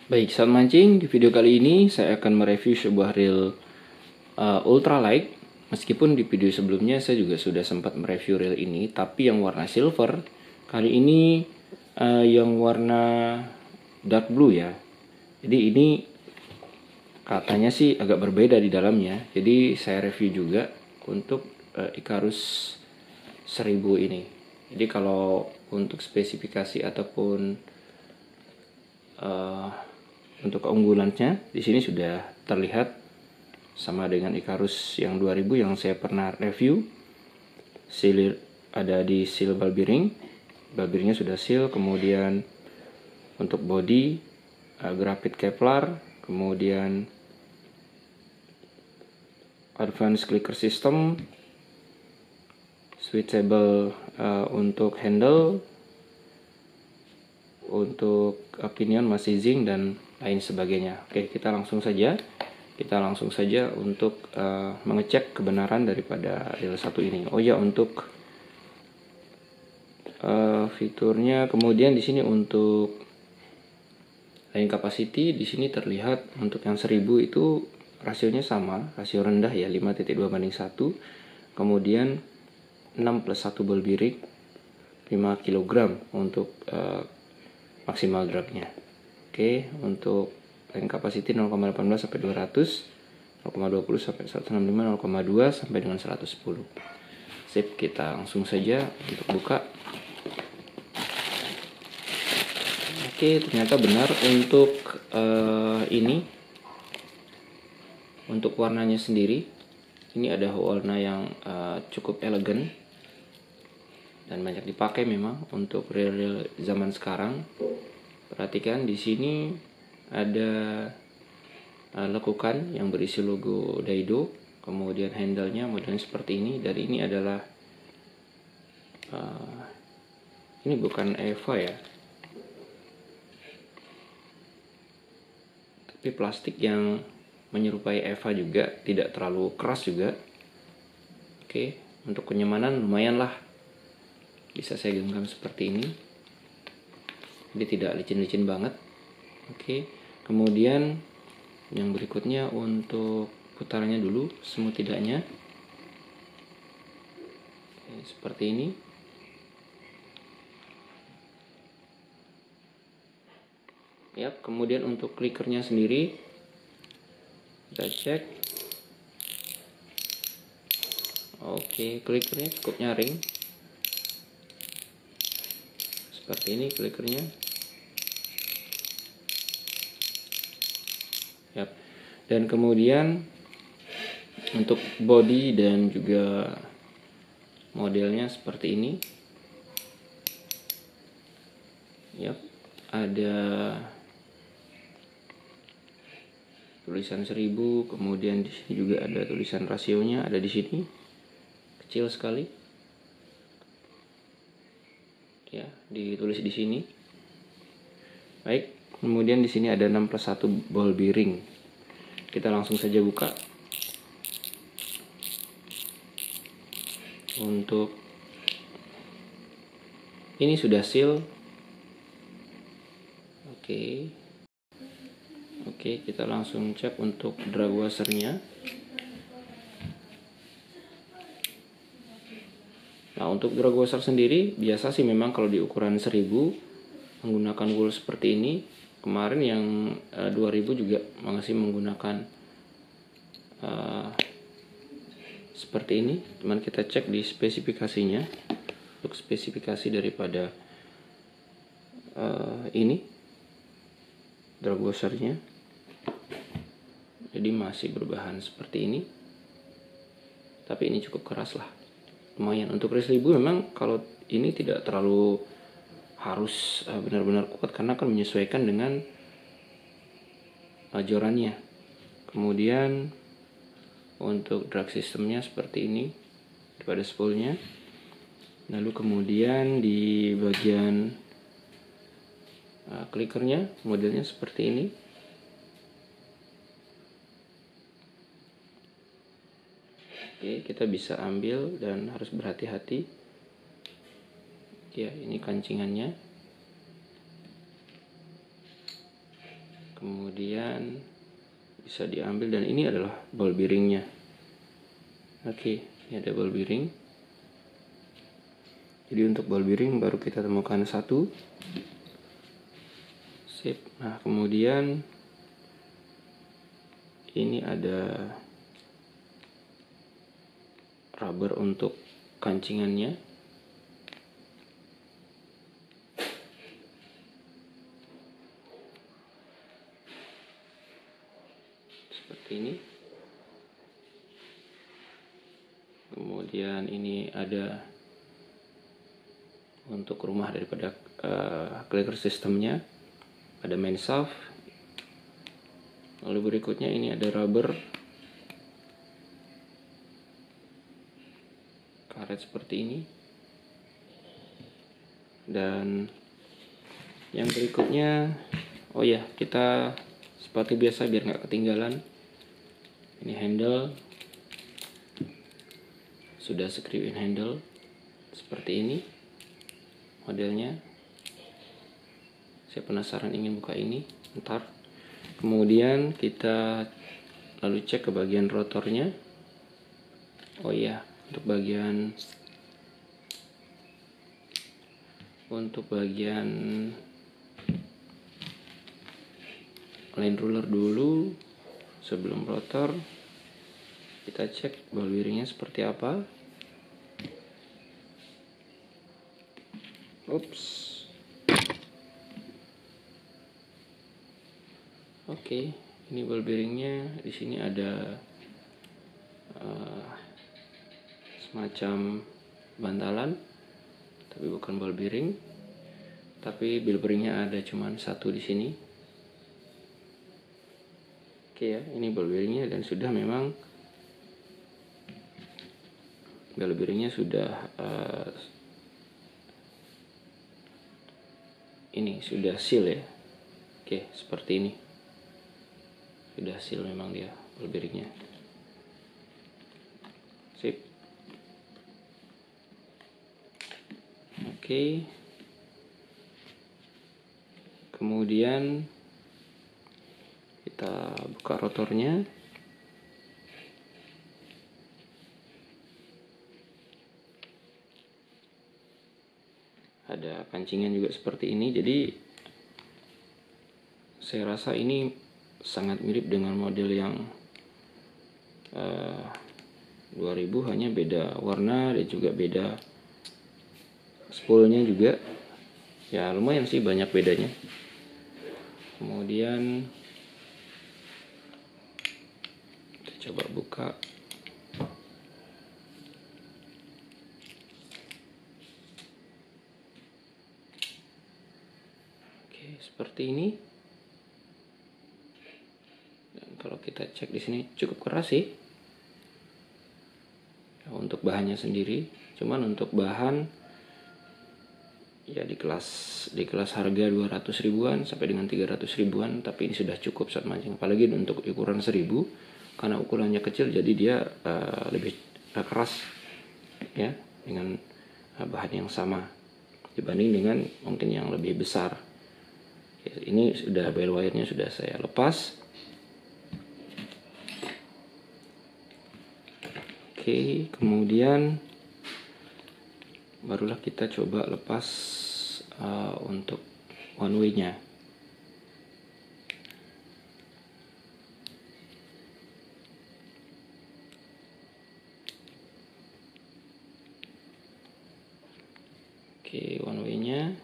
Baik, saat mancing, di video kali ini saya akan mereview sebuah reel ultralight. Meskipun di video sebelumnya saya juga sudah sempat mereview reel ini, tapi yang warna silver. Kali ini yang warna dark blue ya. Jadi ini katanya sih agak berbeda di dalamnya. Jadi saya review juga untuk Icarus 1000 ini. Jadi kalau untuk spesifikasi ataupun untuk keunggulannya di sini sudah terlihat sama dengan Icarus yang 2000 yang saya pernah review. Seal ada di seal ball bearing. Ball bearingnya sudah seal. Kemudian untuk body grafit Kevlar, kemudian advanced clicker system, switchable untuk handle, untuk pinion masih zinc dan lain sebagainya. Oke, kita langsung saja untuk mengecek kebenaran daripada reel satu ini. Oh ya, untuk fiturnya, kemudian di sini untuk line capacity di sini terlihat untuk yang 1000 itu rasionya sama, rasio rendah ya, 5.2:1. Kemudian 6+1 ball bearing 5 kg untuk maksimal dragnya. Oke, untuk line capacity 0,18 sampai 200, 0,20 sampai 165, 0,2 sampai dengan 110. Sip, kita langsung saja untuk buka. Oke, ternyata benar untuk ini, untuk warnanya sendiri. Ini ada warna yang cukup elegan dan banyak dipakai memang untuk reel-reel zaman sekarang. Perhatikan di sini ada lekukan yang berisi logo Daido, kemudian handle-nya modelnya seperti ini. Dan ini adalah ini bukan Eva ya, tapi plastik yang menyerupai Eva juga, tidak terlalu keras juga. Oke, untuk kenyamanan lumayan lah, bisa saya genggam seperti ini, jadi tidak licin-licin banget. Oke, kemudian yang berikutnya untuk putarannya dulu, smooth tidaknya. Oke, seperti ini. Yap, kemudian untuk clickernya sendiri kita cek. Oke, clickernya cukup nyaring. Seperti ini clickernya. Yap. Dan kemudian untuk body dan juga modelnya seperti ini. Yap, ada tulisan 1000, kemudian di sini juga ada tulisan rasionya, ada di sini. Kecil sekali. Ya, ditulis di sini. Baik, kemudian di sini ada 6+1 ball bearing. Kita langsung saja buka. Untuk ini sudah seal. Oke, kita langsung cek untuk drag washernya. Nah, untuk drag washer sendiri biasa sih memang kalau di ukuran 1000 menggunakan wool seperti ini. Kemarin yang 2000 juga masih menggunakan seperti ini. Cuman kita cek di spesifikasinya. Untuk spesifikasi daripada ini drag washernya, jadi masih berbahan seperti ini, tapi ini cukup keras lah, lumayan. Untuk reel 1000 memang kalau ini tidak terlalu harus benar-benar kuat, karena akan menyesuaikan dengan jorannya. Kemudian untuk drag sistemnya seperti ini pada spoolnya. Lalu kemudian di bagian clickernya modelnya seperti ini. Oke, kita bisa ambil dan harus berhati-hati. Ya, ini kancingannya. kemudian bisa diambil, dan ini adalah ball bearingnya. Oke, ini ada ball bearing. Jadi untuk ball bearing baru kita temukan satu. Sip. Nah, kemudian ini ada rubber untuk kancingannya. Seperti ini. Kemudian ini ada untuk rumah daripada clicker sistemnya, ada main shaft. Lalu berikutnya ini ada rubber karet seperti ini. Dan yang berikutnya, oh ya, kita seperti biasa biar nggak ketinggalan, ini handle, sudah screw in handle seperti ini modelnya. Saya penasaran ingin buka ini, ntar. Kemudian kita lalu cek ke bagian rotornya. Oh iya, untuk bagian line ruler dulu sebelum rotor. Kita cek ball bearingnya seperti apa. Oke, ini ball bearingnya. Di sini ada semacam bantalan, tapi bukan ball bearing. Tapi ball bearingnya ada cuman satu di sini. Oke ya, ini ball bearingnya, dan sudah memang ball bearingnya sudah ini sudah seal ya. Oke, seperti ini. Sudah seal memang dia ball bearingnya. Sip. Oke. Kemudian kita buka rotornya. Ada kancingan juga seperti ini. Jadi saya rasa ini sangat mirip dengan model yang 2000, hanya beda warna dan juga beda spoolnya juga. Ya lumayan sih, banyak bedanya. Kemudian kita coba buka. Oke, seperti ini. Dan kalau kita cek di sini cukup keras sih. Ya, untuk bahannya sendiri, cuman untuk bahan ya di kelas harga 200 ribuan sampai dengan 300 ribuan, tapi ini sudah cukup saat mancing. Apalagi untuk ukuran 1000, karena ukurannya kecil jadi dia lebih keras ya, dengan bahan yang sama dibanding dengan mungkin yang lebih besar. Ya, ini sudah bell wire-nya sudah saya lepas. Oke, kemudian barulah kita coba lepas untuk one way-nya. Oke, one way-nya.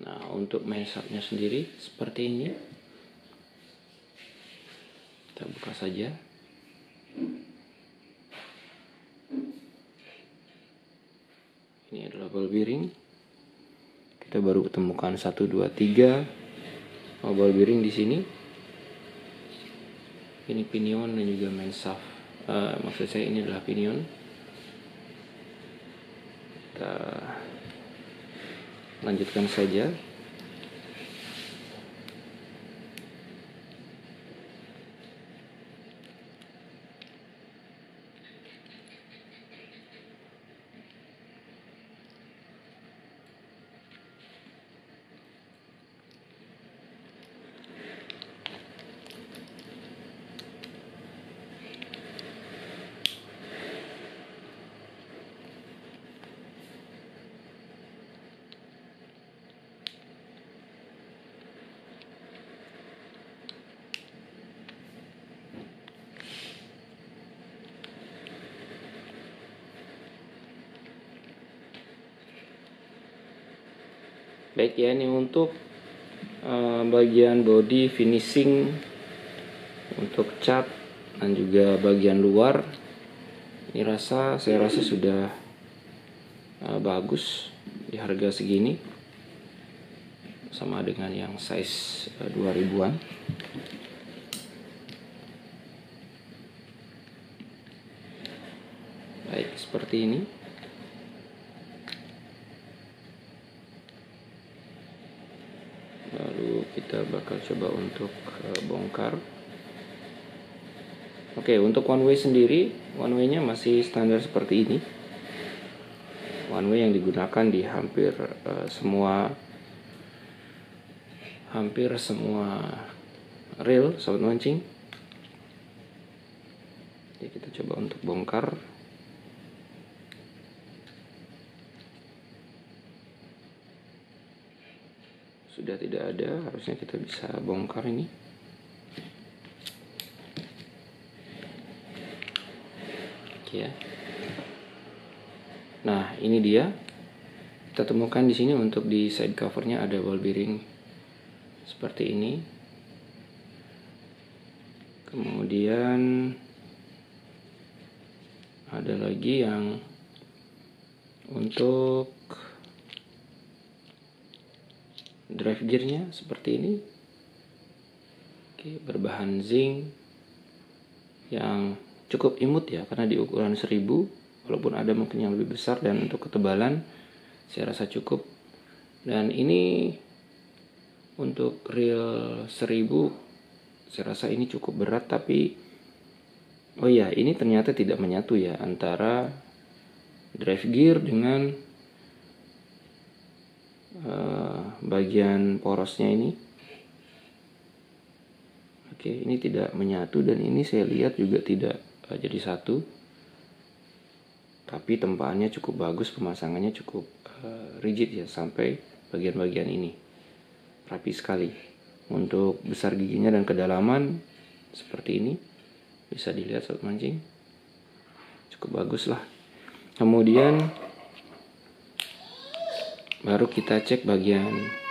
Nah, untuk main shaft-nya sendiri seperti ini. Kita buka saja. Ini adalah ball bearing. Kita baru temukan 1, 2, 3 ball bearing di sini. Ini pinion dan juga main shaft. Maksud saya ini adalah pinion. Kita lanjutkan saja. Baik ya, ini untuk bagian body finishing, untuk cat dan juga bagian luar. Ini saya rasa sudah bagus di harga segini, sama dengan yang size 2000-an. Baik, seperti ini. Lalu kita bakal coba untuk bongkar. Oke, untuk one way sendiri, one way-nya masih standar seperti ini. One way yang digunakan di hampir semua reel sobat mancing. Jadi kita coba untuk bongkar. Sudah tidak ada, harusnya kita bisa bongkar ini. Oke ya. Nah, ini dia. Kita temukan di sini untuk di side covernya ada ball bearing seperti ini. Kemudian ada lagi yang untuk drive gearnya seperti ini. Oke, berbahan zinc yang cukup imut ya, karena di ukuran 1000, walaupun ada mungkin yang lebih besar, dan untuk ketebalan saya rasa cukup. Dan ini untuk reel 1000 saya rasa ini cukup berat, tapi oh ya, ini ternyata tidak menyatu ya antara drive gear dengan bagian porosnya ini. Oke, ini tidak menyatu, dan ini saya lihat juga tidak jadi satu. Tapi tempaannya cukup bagus, pemasangannya cukup rigid ya, sampai bagian-bagian ini rapi sekali. Untuk besar giginya dan kedalaman seperti ini, bisa dilihat sobat mancing, cukup bagus lah. Kemudian baru kita cek bagian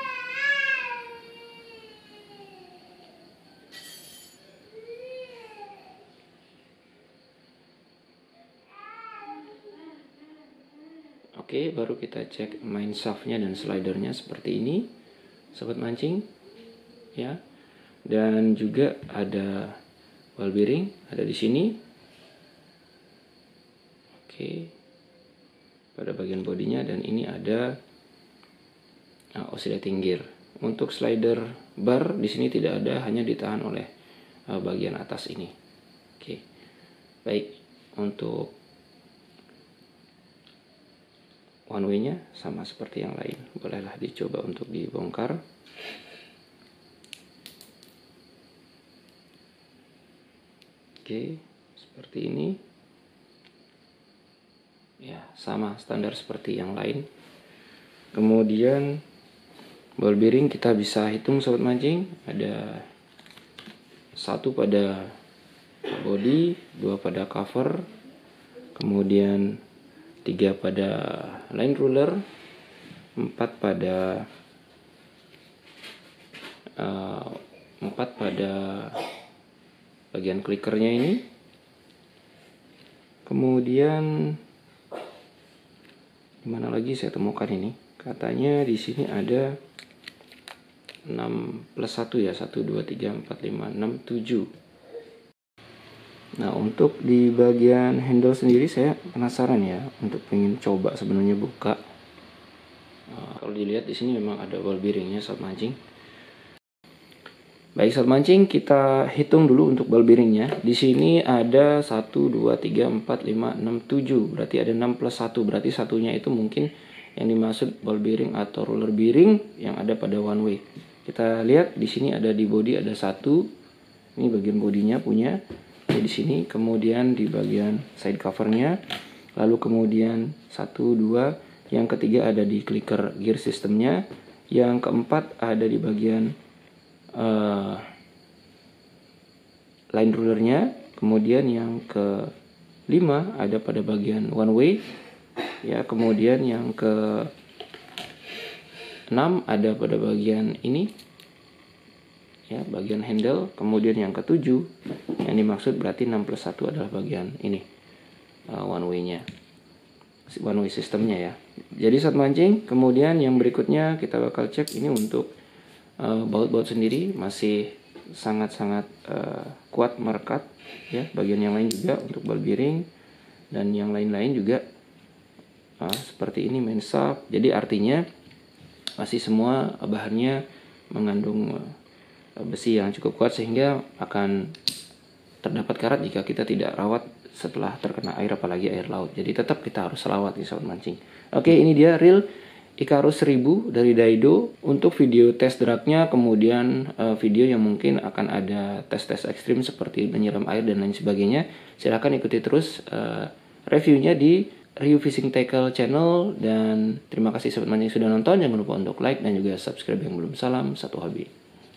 baru kita cek main shaftnya dan slidernya seperti ini sobat mancing ya. Dan juga ada ball bearing ada di sini. Oke, pada bagian bodinya, dan ini ada oscillating gear. Untuk slider bar di sini tidak ada, hanya ditahan oleh bagian atas ini. Oke, baik. Untuk one way-nya sama seperti yang lain, bolehlah dicoba untuk dibongkar. Oke, seperti ini ya, sama standar seperti yang lain. Kemudian ball bearing kita bisa hitung sobat mancing, ada 1 pada body, 2 pada cover, kemudian 3 pada line ruler, 4 pada bagian clickernya ini. Kemudian mana lagi saya temukan ini? Katanya di sini ada 6 plus 1 ya, 1, 2, 3, 4, 5, 6, 7. Nah, untuk di bagian handle sendiri saya penasaran ya, untuk pengen coba sebenarnya buka. Kalau dilihat di sini memang ada ball bearingnya sobat mancing. Baik sobat mancing, kita hitung dulu untuk ball bearingnya. Di sini ada 1, 2, 3, 4, 5, 6, 7. Berarti ada 6 plus 1. Berarti satunya itu mungkin yang dimaksud ball bearing atau roller bearing yang ada pada one way. Kita lihat di sini ada di body ada 1. Ini bagian bodinya punya di sini, kemudian di bagian side covernya, lalu kemudian 1, 2, yang ketiga ada di clicker gear sistemnya, yang keempat ada di bagian line rulernya, kemudian yang kelima ada pada bagian one way ya, kemudian yang ke 6 6 ada pada bagian ini, ya, bagian handle. Kemudian yang ke-7 yang dimaksud berarti 6+1 adalah bagian ini, one way sistemnya ya. Jadi saat mancing, kemudian yang berikutnya kita bakal cek ini untuk baut-baut sendiri masih sangat-sangat kuat merekat ya. Bagian yang lain juga untuk bal bearing dan yang lain-lain juga seperti ini main shaft. Jadi artinya masih semua bahannya mengandung besi yang cukup kuat sehingga akan terdapat karat jika kita tidak rawat setelah terkena air, apalagi air laut. Jadi tetap kita harus rawat di saat mancing. Oke, ini dia reel Icarus 1000 dari Daido untuk video test dragnya, kemudian video yang mungkin akan ada tes-tes ekstrim seperti menyiram air dan lain sebagainya. Silahkan ikuti terus reviewnya di Review Fishing Tackle channel, dan terima kasih sobat mancing sudah nonton. Jangan lupa untuk like dan juga subscribe yang belum. Salam satu hobi.